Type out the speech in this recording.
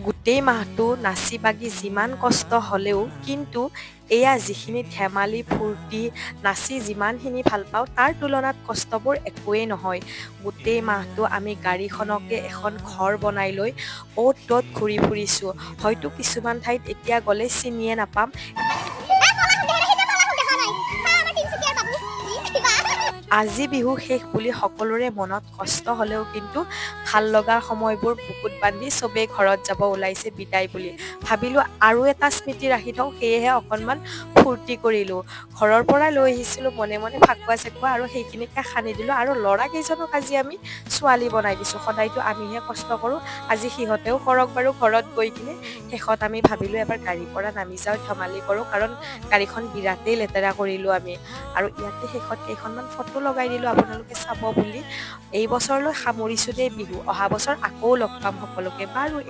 গোটেই মাহটো নাচি বাগি যিমান কষ্ট হ'লেও কিন্তু এয়া যিখিনি ধেমালি ফূৰ্তি নাচি যিমানখিনি ভাল পাওঁ তাৰ তুলনাত কষ্টবোৰ একোৱেই নহয়। গোটেই মাহটো আমি গাড়ীখনকে এখন ঘৰ বনাই লৈ অ'ত ত'ত ঘূৰি ফুৰিছোঁ। হয়তো কিছুমান ঠাইত এতিয়া গ'লে চিনিয়ে নাপাম। আজি বিহু শেষ বুলি সকলোৰে মনত কষ্ট হ'লেও কিন্তু ভাল লগা সময়বোৰ বুকুত বান্ধি চবেই ঘৰত যাব ওলাইছে বিদায় বুলি। ভাবিলোঁ আৰু এটা স্মৃতি ৰাখি থওঁ, সেয়েহে অকণমান ফূৰ্তি কৰিলোঁ। ঘৰৰ পৰা লৈ আহিছিলোঁ মনে মনে ফাকুৱা চেকুৱা আৰু সেইখিনিকে সানি দিলোঁ আৰু ল'ৰাকেইজনক আজি আমি ছোৱালী বনাই দিছোঁ। সদায়তো আমিহে কষ্ট কৰোঁ, আজি সিহঁতেও কৰক বাৰু ঘৰত গৈ কিনে। শেষত আমি ভাবিলোঁ এবাৰ গাড়ীৰ পৰা নামি যাওঁ, ধেমালি কৰোঁ, কাৰণ গাড়ীখন বিৰাটেই লেতেৰা কৰিলোঁ আমি। আৰু ইয়াতে শেষত কেইখনমান ফটো লগাই দিলোঁ আপোনালোকে চাব বুলি। এই বছৰলৈ সামৰিছোঁ দেই বিহু, অহা বছৰ আকৌ লগ পাম সকলোকে বাৰু।